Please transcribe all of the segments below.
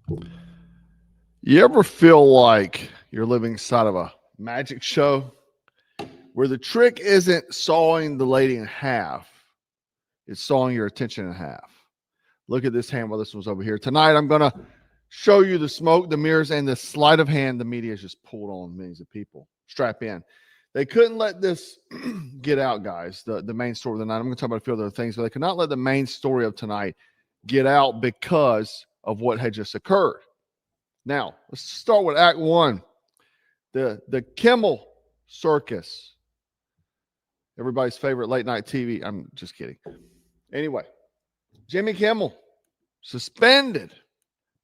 You ever feel like you're living inside of a magic show where the trick isn't sawing the lady in half, it's sawing your attention in half? Look at this hand while this one's over here. Tonight, I'm going to show you the smoke, the mirrors, and the sleight of hand the media has just pulled on millions of people. Strap in. They couldn't let this get out, guys, the main story of the night. I'm going to talk about a few other things, but they could not let the main story of tonight get out because of what had just occurred. Now, let's start with Act One, the Kimmel Circus. Everybody's favorite late night TV. I'm just kidding. Anyway, Jimmy Kimmel suspended.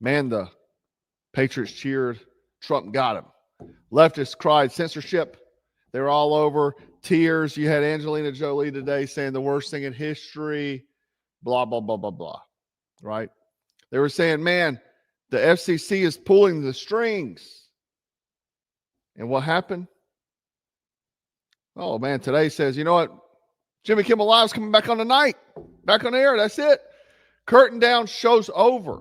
Man, the Patriots cheered. Trump got him. Leftists cried censorship. They were all over. Tears. You had Angelina Jolie today saying the worst thing in history. Blah, blah, blah, blah, blah. Right? They were saying, man, the FCC is pulling the strings. And what happened? Oh, man, today says, you know what? Jimmy Kimmel Live's coming back on tonight. Back on the air. That's it. Curtain down, show's over.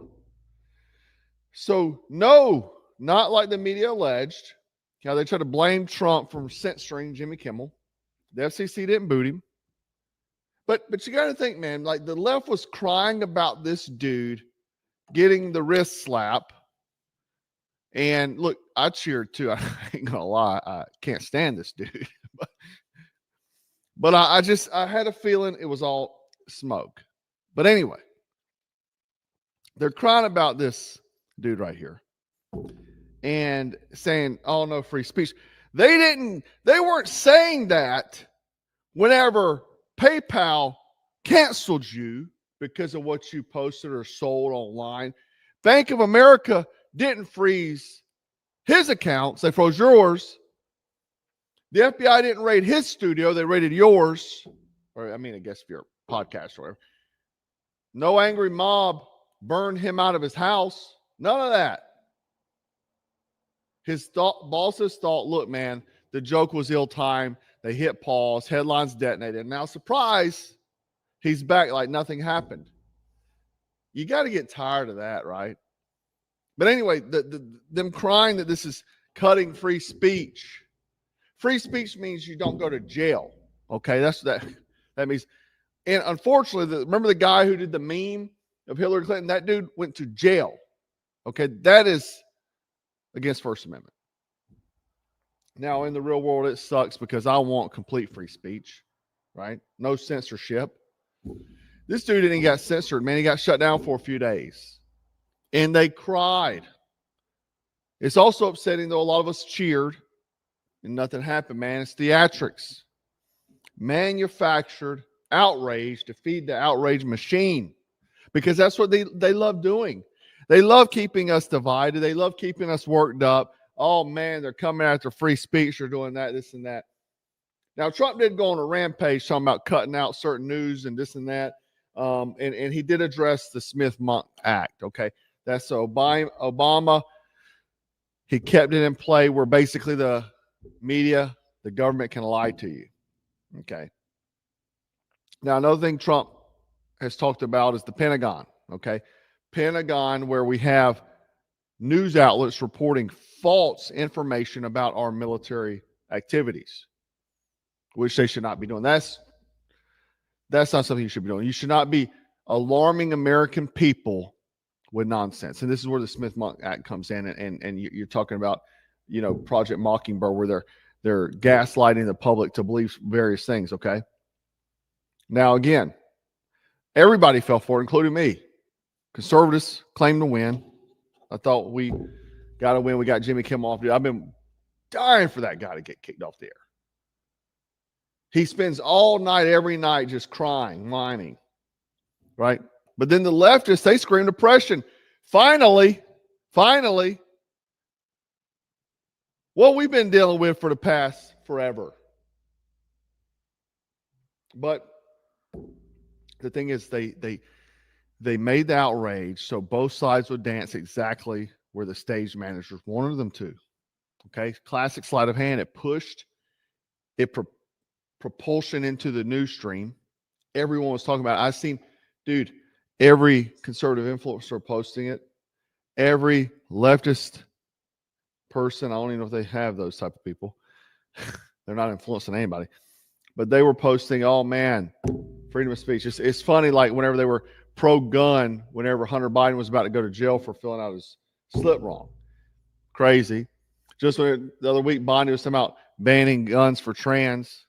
So, no, not like the media alleged. How they try to blame Trump for censoring Jimmy Kimmel. The FCC didn't boot him. But you got to think, man, like the left was crying about this dude getting the wrist slap. And look, I cheered too. I ain't going to lie. I can't stand this dude. But I had a feeling it was all smoke. But anyway, they're crying about this dude right here and saying, oh, no free speech. They weren't saying that whenever PayPal canceled you because of what you posted or sold online. Bank of America didn't freeze his accounts. They froze yours. The FBI didn't raid his studio. They raided yours. Or, I mean, I guess if you're a podcast or whatever. No angry mob burned him out of his house. None of that. His bosses thought, look, man, the joke was ill-timed. They hit pause. Headlines detonated. Now, surprise, he's back like nothing happened. You got to get tired of that, right? But anyway, them crying that this is cutting free speech. Free speech means you don't go to jail. Okay, that means. And unfortunately, remember the guy who did the meme of Hillary Clinton? That dude went to jail. Okay, that is against First Amendment. Now, in the real world, it sucks because I want complete free speech, right? No censorship. This dude didn't get censored, man. He got shut down for a few days. And they cried. It's also upsetting, though, a lot of us cheered and nothing happened, man. It's theatrics. Manufactured outrage to feed the outrage machine. Because that's what they love doing. They love keeping us divided. They love keeping us worked up. Oh, man, they're coming after free speech. They're doing that, this, and that. Now, Trump did go on a rampage talking about cutting out certain news and this and that. And he did address the Smith-Monk Act, okay? That's Obama. He kept it in play where basically the media, the government can lie to you, okay? Now, another thing Trump has talked about is the Pentagon, okay? Pentagon, where we have news outlets reporting false information about our military activities, which they should not be doing. That's not something you should be doing. You should not be alarming American people with nonsense. And this is where the Smith-Monk Act comes in. And you're talking about, you know, Project Mockingbird, where they're gaslighting the public to believe various things, okay? Now, again, everybody fell for it, including me. Conservatives claim to win. I thought we got to win. We got Jimmy Kimmel off. I've been dying for that guy to get kicked off the air. He spends all night, every night, just crying, whining, right? But then the leftists, they scream depression. Finally, what we've been dealing with for the past forever. But the thing is, they made the outrage so both sides would dance exactly where the stage managers wanted them to. Okay, classic sleight of hand. It pushed it propulsion into the news stream. Everyone was talking about it. I've seen, dude, every conservative influencer posting it. every leftist person, I don't even know if they have those type of people. They're not influencing anybody. But they were posting, oh, man, freedom of speech. It's funny, like whenever they were pro-gun, whenever Hunter Biden was about to go to jail for filling out his slip wrong. Crazy. Just when the other week, Bondi was talking about banning guns for trans.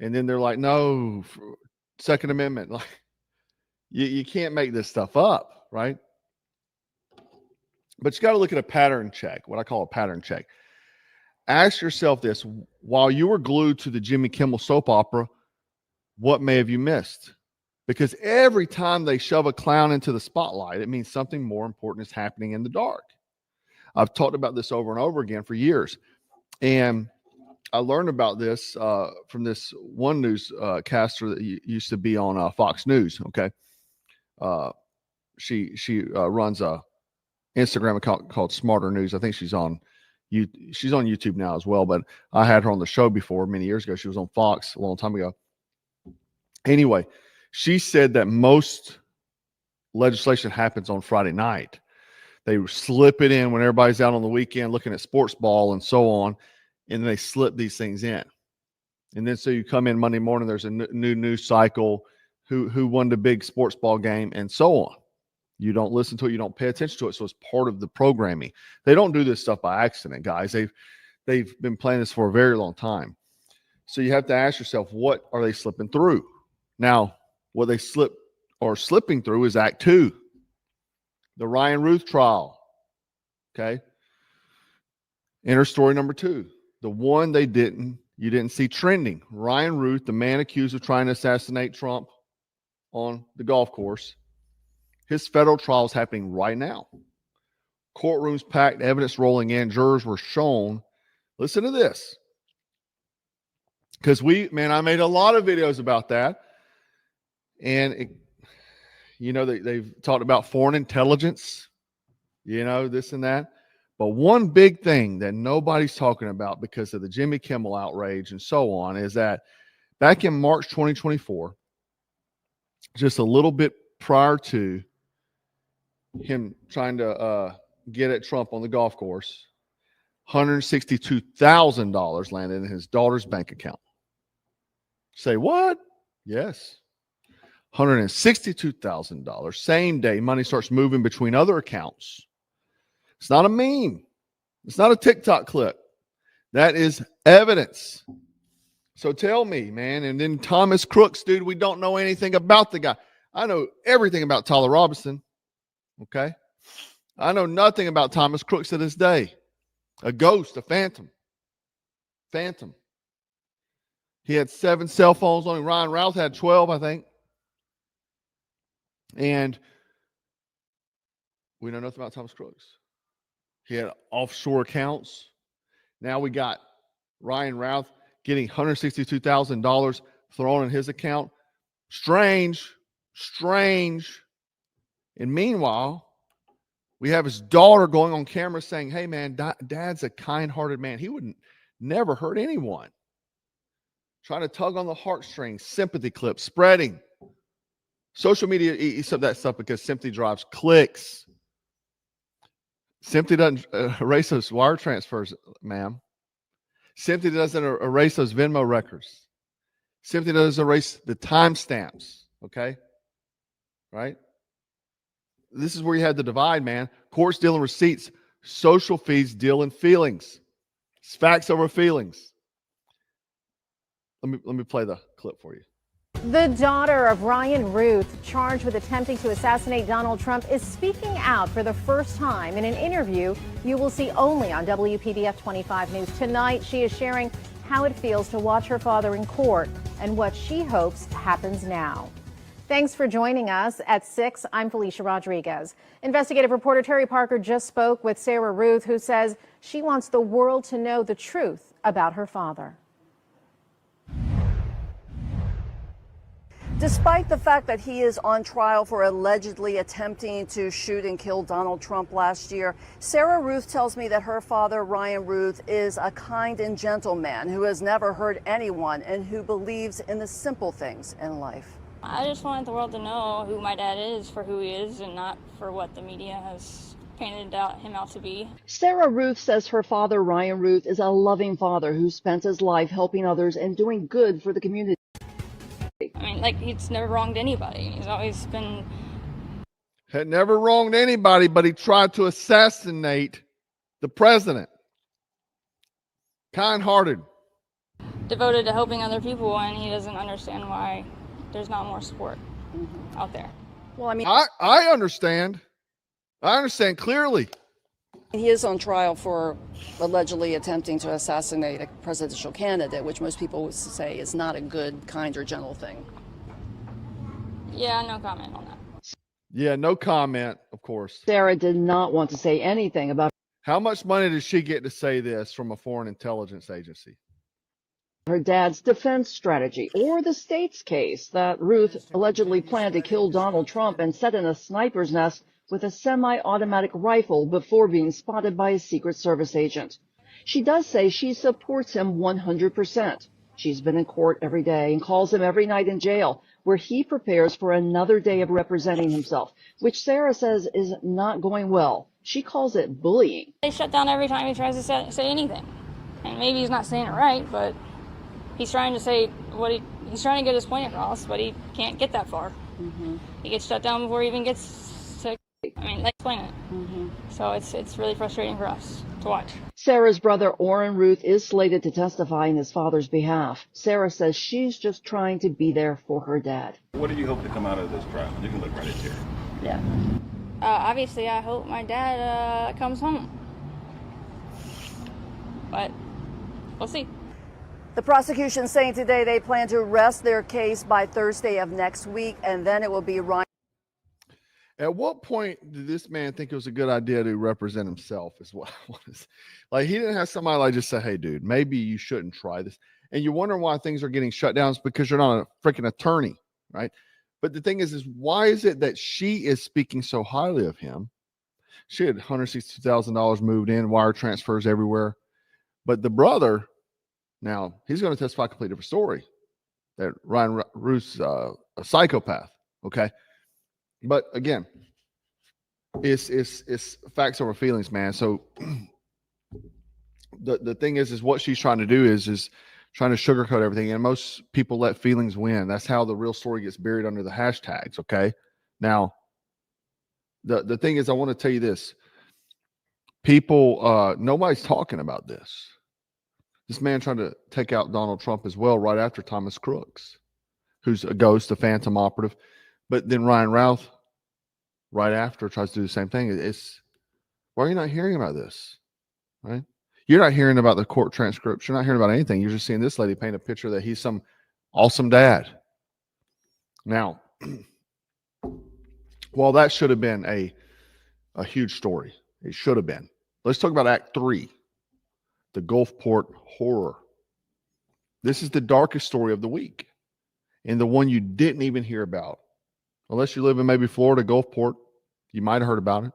And then they're like, no, Second Amendment. Like, you can't make this stuff up, right? But you got to look at a pattern check, what I call a pattern check. Ask yourself this: while you were glued to the Jimmy Kimmel soap opera, what may have you missed? Because every time they shove a clown into the spotlight, it means something more important is happening in the dark. I've talked about this over and over again for years. And I learned about this from this one newscaster that used to be on Fox News. Okay. She runs a Instagram account called Smarter News. I think she's on YouTube now as well, but I had her on the show before many years ago. She was on Fox a long time ago. Anyway, she said that most legislation happens on Friday night. They slip it in when everybody's out on the weekend looking at sports ball and so on, and they slip these things in. And then so you come in Monday morning, there's a new news cycle, who won the big sports ball game, and so on. You don't listen to it. You don't pay attention to it. So it's part of the programming. They don't do this stuff by accident, guys. They've been playing this for a very long time. So you have to ask yourself, what are they slipping through? Now, what they slipping through is Act 2, the Ryan Routh trial. Okay. Enter story number 2. The one you didn't see trending. Ryan Routh, the man accused of trying to assassinate Trump on the golf course. His federal trial is happening right now. Courtrooms packed, evidence rolling in, jurors were shown. Listen to this. Because I made a lot of videos about that. And, they've talked about foreign intelligence, this and that. But one big thing that nobody's talking about because of the Jimmy Kimmel outrage and so on is that back in March 2024, just a little bit prior to him trying to get at Trump on the golf course, $162,000 landed in his daughter's bank account. Say what? Yes. $162,000. Same day, money starts moving between other accounts. It's not a meme. It's not a TikTok clip. That is evidence. So tell me, man. And then Thomas Crooks, dude, we don't know anything about the guy. I know everything about Tyler Robinson. Okay. I know nothing about Thomas Crooks to this day. A ghost, a phantom. He had 7 cell phones on him. Ryan Routh had 12, I think. And we know nothing about Thomas Crooks. He had offshore accounts. Now we got Ryan Routh getting $162,000 thrown in his account. Strange. And meanwhile, we have his daughter going on camera saying, hey, man, Dad's a kind-hearted man. He would never hurt anyone. Trying to tug on the heartstrings, sympathy clips, spreading. Social media eats up that stuff because sympathy drives clicks. Sympathy doesn't erase those wire transfers, ma'am. Sympathy doesn't erase those Venmo records. Sympathy doesn't erase the timestamps, okay? Right? This is where you had the divide, man. Courts deal in receipts. Social feeds deal in feelings. It's facts over feelings. Let me play the clip for you. The daughter of Ryan Routh, charged with attempting to assassinate Donald Trump, is speaking out for the first time in an interview you will see only on WPBF 25 News. Tonight, she is sharing how it feels to watch her father in court and what she hopes happens now. Thanks for joining us at 6. I'm Felicia Rodriguez. Investigative reporter Terry Parker just spoke with Sarah Routh, who says she wants the world to know the truth about her father. Despite the fact that he is on trial for allegedly attempting to shoot and kill Donald Trump last year, Sarah Routh tells me that her father, Ryan Routh, is a kind and gentle man who has never hurt anyone and who believes in the simple things in life. I just wanted the world to know who my dad is for who he is and not for what the media has painted him out to be. Sarah Routh says her father, Ryan Routh, is a loving father who spent his life helping others and doing good for the community. I mean, like, he's never wronged anybody. He's always been... Had never wronged anybody, but he tried to assassinate the president. Kind-hearted. devoted to helping other people, and he doesn't understand why there's not more support out there. Well, I mean, I understand. I understand clearly. he is on trial for allegedly attempting to assassinate a presidential candidate, which most people would say is not a good, kind, or gentle thing. Yeah, no comment on that. Yeah, no comment, of course. Sarah did not want to say anything about How much money does she get to say this from a foreign intelligence agency? her dad's defense strategy or the state's case that Routh allegedly planned to kill Donald Trump and set in a sniper's nest with a semi-automatic rifle before being spotted by a Secret Service agent. She does say she supports him 100%. She's been in court every day and calls him every night in jail, where he prepares for another day of representing himself, which Sarah says is not going well. She calls it bullying. They shut down every time he tries to say anything. And maybe he's not saying it right, but he's trying to say he's trying to get his point across, but he can't get that far. He gets shut down before he even gets to, explain it. So it's really frustrating for us to watch. Sarah's brother, Orrin Routh, is slated to testify in his father's behalf. Sarah says she's just trying to be there for her dad. What do you hope to come out of this trial? You can look right at here. Yeah. Obviously, I hope my dad comes home. But we'll see. The prosecution saying today they plan to rest their case by Thursday of next week, and then it will be Ryan. At what point did this man think it was a good idea to represent himself as well? Like, he didn't have somebody like just say, hey, dude, maybe you shouldn't try this. And you're wondering why things are getting shut down. It's because you're not a freaking attorney, right? But the thing is why is it that she is speaking so highly of him? She had $162,000 moved in, wire transfers everywhere. But the brother, now, he's going to testify a completely different story. That Ryan Routh's a psychopath, okay? But again, it's facts over feelings, man. So the thing is what she's trying to do is trying to sugarcoat everything. And most people let feelings win. That's how the real story gets buried under the hashtags, okay? Now, the thing is, I want to tell you this. People, nobody's talking about this. This man trying to take out Donald Trump as well right after Thomas Crooks, who's a ghost, a phantom operative. But then Ryan Routh, right after, tries to do the same thing. Why are you not hearing about this? Right? You're not hearing about the court transcripts. You're not hearing about anything. You're just seeing this lady paint a picture that he's some awesome dad. Now, while that should have been a huge story, it should have been. Let's talk about Act 3, the Gulfport horror. This is the darkest story of the week, and the one you didn't even hear about. Unless you live in maybe Florida, Gulfport, you might have heard about it.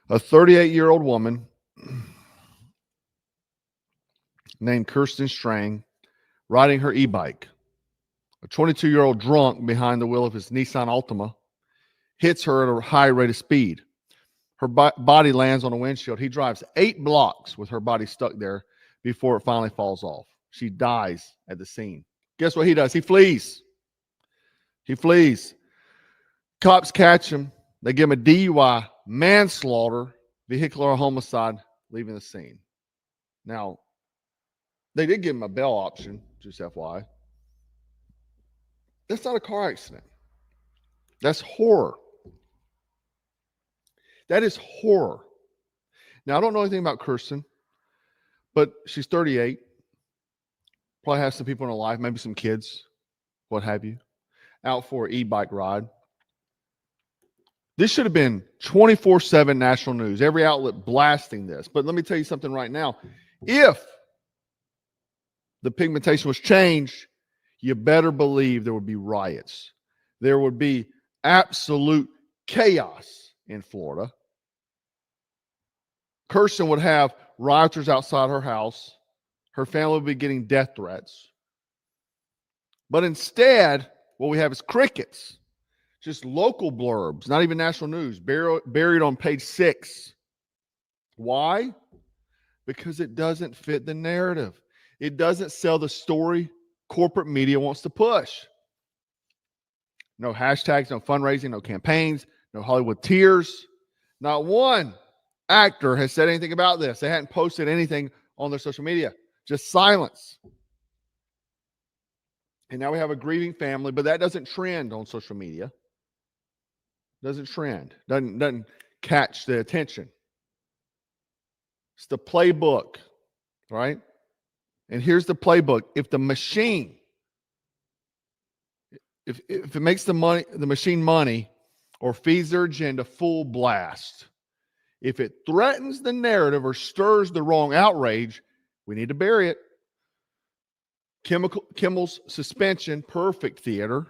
A 38-year-old woman named Kirsten Strang riding her e-bike. A 22-year-old drunk behind the wheel of his Nissan Altima hits her at a high rate of speed. Her body lands on a windshield. He drives 8 blocks with her body stuck there before it finally falls off. She dies at the scene. Guess what he does? He flees. He flees. Cops catch him. They give him a DUI, manslaughter, vehicular homicide, leaving the scene. Now, they did give him a bail option, just FYI. That's not a car accident. That's horror. That is horror. Now, I don't know anything about Kirsten, but she's 38. Probably has some people in her life, maybe some kids, what have you, out for an e-bike ride. This should have been 24/7 national news, every outlet blasting this. But let me tell you something right now. If the pigmentation was changed, you better believe there would be riots. There would be absolute chaos in Florida. Kirsten would have rioters outside her house. Her family would be getting death threats. But instead, what we have is crickets. Just local blurbs, not even national news, buried on page 6. Why? Because it doesn't fit the narrative. It doesn't sell the story corporate media wants to push. No hashtags, no fundraising, no campaigns, no Hollywood tears. Not one actor has said anything about this. They hadn't posted anything on their social media. Just silence. And now we have a grieving family, but that doesn't trend on social media. Doesn't trend. Doesn't catch the attention. It's the playbook, right? And here's the playbook. If the machine, if it makes the machine money or feeds their agenda full blast, if it threatens the narrative or stirs the wrong outrage, we need to bury it. Kimmel's suspension, perfect theater.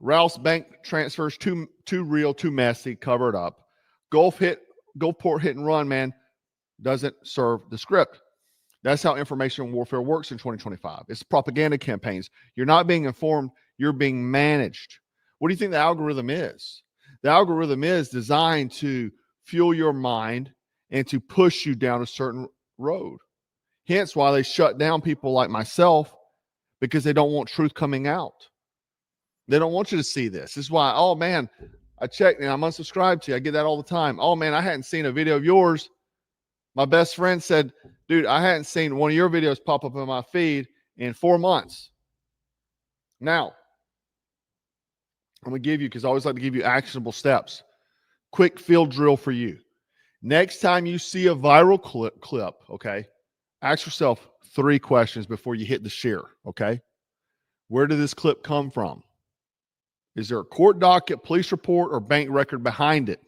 Routh's bank transfers, too real, too messy, covered up. Gulfport hit and run, man, doesn't serve the script. That's how information warfare works in 2025. It's propaganda campaigns. You're not being informed, you're being managed. What do you think the algorithm is? The algorithm is designed to fuel your mind and to push you down a certain road. Hence why they shut down people like myself, because they don't want truth coming out. They don't want you to see this. This is why, oh man, I checked and I'm unsubscribed to you. I get that all the time. Oh man, I hadn't seen a video of yours. My best friend said, dude, I hadn't seen one of your videos pop up in my feed in 4 months. Now, I'm going to give you, because I always like to give you actionable steps. Quick field drill for you. Next time you see a viral clip, okay, ask yourself 3 questions before you hit the share, okay? Where did this clip come from? Is there a court docket, police report, or bank record behind it?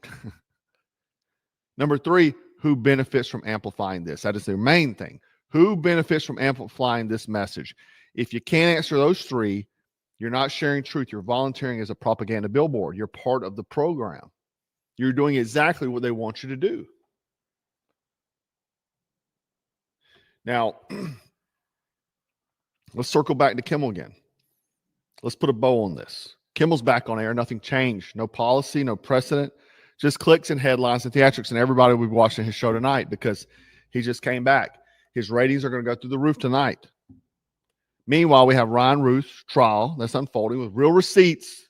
Number 3, who benefits from amplifying this? That is the main thing. Who benefits from amplifying this message? If you can't answer those 3, you're not sharing truth. You're volunteering as a propaganda billboard. You're part of the program. You're doing exactly what they want you to do. Now, let's circle back to Kimmel again. Let's put a bow on this. Kimmel's back on air. Nothing changed. No policy, no precedent. Just clicks and headlines and theatrics. And everybody will be watching his show tonight because he just came back. His ratings are going to go through the roof tonight. Meanwhile, we have Ryan Routh's trial that's unfolding with real receipts.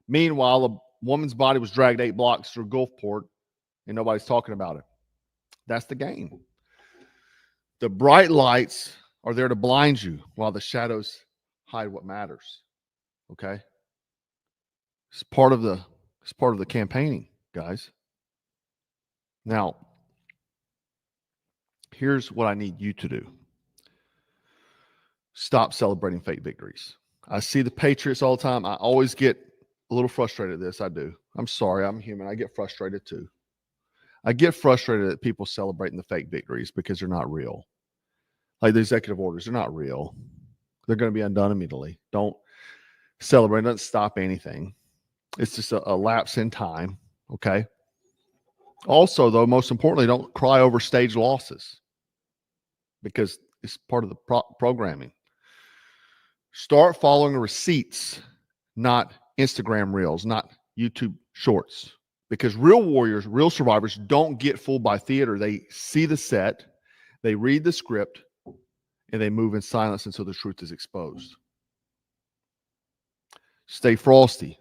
Meanwhile, a woman's body was dragged 8 blocks through Gulfport and nobody's talking about it. That's the game. The bright lights are there to blind you while the shadows hide what matters. Okay? It's part of the campaigning, guys. Now, here's what I need you to do. Stop celebrating fake victories. I see the Patriots all the time. I always get a little frustrated at this. I do. I'm sorry. I'm human. I get frustrated too. I get frustrated at people celebrating the fake victories because they're not real. Like the executive orders, they're not real. They're going to be undone immediately. Don't celebrate. It doesn't stop anything. It's just a lapse in time. Okay. Also, though, most importantly, don't cry over stage losses because it's part of the programming. Start following receipts, not Instagram reels, not YouTube shorts, because real warriors, real survivors don't get fooled by theater. They see the set, they read the script, and they move in silence until the truth is exposed. Stay frosty,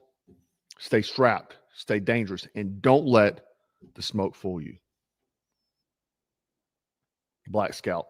stay strapped, stay dangerous, and don't let the smoke fool you. Black Scout.